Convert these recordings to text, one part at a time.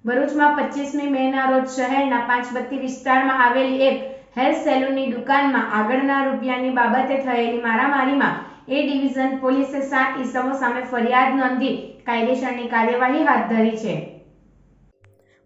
ભરૂચમાં 25મી મેના રોજ શહેરના પાંચબત્તી વિસ્તારમાં આવેલી એક હેર સેલૂનની દુકાનમાં આગળના રૂપિયાની બાબતે થયેલી મારામારીમાં એ ડિવિઝન પોલીસે 7 ઈસમો સામે ફરિયાદ નોંધી કાયદેસરની કાર્યવાહી હાથ ધરી છે।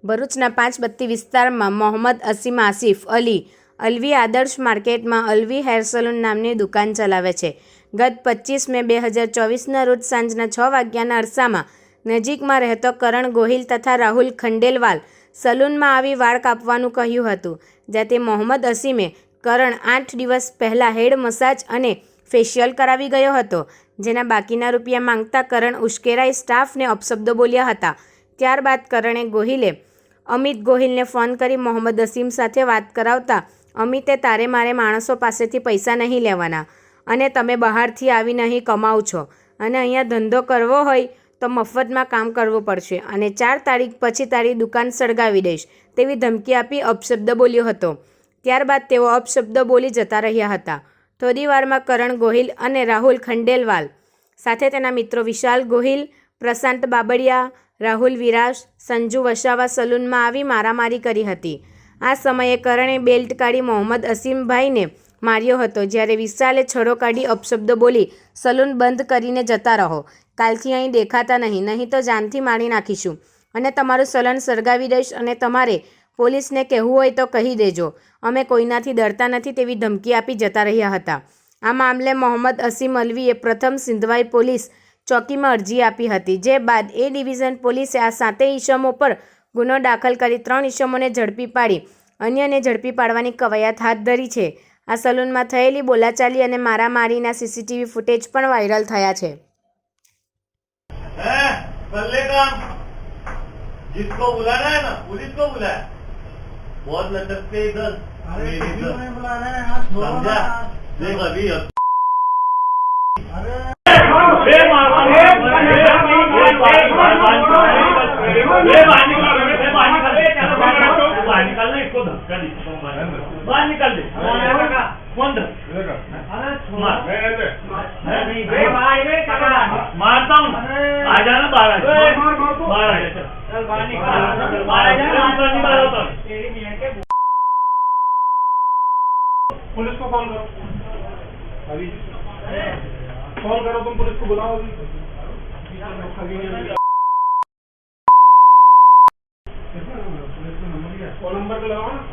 ભરૂચના પાંચબત્તી વિસ્તારમાં મોહમ્મદ અસીમ આસિફ અલી અલવી આદર્શ માર્કેટમાં અલવી હેર સલૂન નામની દુકાન ચલાવે છે। ગત 25 મે 2024ના રોજ સાંજના 6 વાગ્યાના અરસામાં નજીકમાં રહેતો કરણ ગોહિલ તથા રાહુલ ખંડેલવાલ સલૂનમાં આવી વાળ કાપવાનું કહ્યું હતું, જેથી મોહમ્મદ અસીમે કરણ 8 દિવસ પહેલાં હેડ મસાજ અને ફેશિયલ કરાવી ગયો હતો, જેના બાકીના રૂપિયા માંગતા કરણ ઉશ્કેરાઈ સ્ટાફને અપશબ્દો બોલ્યા હતા। ત્યારબાદ કરણે ગોહિલે અમિત ગોહિલને ફોન કરી મોહમ્મદ અસીમ સાથે વાત કરાવતા અમિતે તારે મારે માણસો પાસેથી પૈસા નહીં લેવાના અને તમે બહારથી આવી નહીં કમાવ છો અને અહીંયા ધંધો કરવો હોય તો મફતમાં કામ કરવું પડશે અને 4 તારીખ પછી તારી દુકાન સળગાવી દઈશ તેવી ધમકી આપી અપશબ્દ બોલ્યો હતો। ત્યારબાદ તેઓ અપશબ્દ બોલી જતા રહ્યા હતા। થોડી વારમાં કરણ ગોહિલ અને રાહુલ ખંડેલવાલ સાથે તેના મિત્રો વિશાલ ગોહિલ, પ્રશાંત બાબડિયા, રાહુલ વિરાશ, સંજુ વસાવા સલૂનમાં આવી મારામારી કરી હતી। આ સમયે કરણે બેલ્ટ કાઢી મોહમ્મદ અસીમભાઈને માર્યો હતો, જ્યારે વિશાલે છડો કાઢી અપશબ્દ બોલી સલૂન બંધ કરીને જતા રહો, કાલથી અહીં દેખાતા નહીં તો જાનથી મારી નાખીશું અને તમારું સલૂન સળગાવી દઈશ અને તમારે પોલીસને કહેવું હોય તો કહી દેજો, અમે કોઈનાથી ડરતા નથી તેવી ધમકી આપી જતા રહ્યા હતા। આ મામલે મોહમ્મદ અસીમ અલવીએ પ્રથમ સિંધવાઈ પોલીસ ચોકીમાં અરજી આપી હતી, જે બાદ એ ડિવિઝન પોલીસે આ 7 ઈસમો પર ગુનો દાખલ કરી 3 ઈસમોને ઝડપી પાડી અન્યને ઝડપી પાડવાની કવાયત હાથ ધરી છે। આ સલૂનમાં થયેલી બોલાચાલી અને મારામારીના સીસીટીવી ફૂટેજ પણ વાયરલ થયા છે। जिसको बुलाना है ना पुलिस को बुलाया, बहुत लटकते इधर बुला रहे हैं, समझा? देख अभी बाहर निकल दे मारता हूँ, आ जाना बाहर पुलिस को कॉल करो, अभी कॉल करो, तुम पुलिस को बुलाओ अभी। फोन नंबर पे लगाओ ना।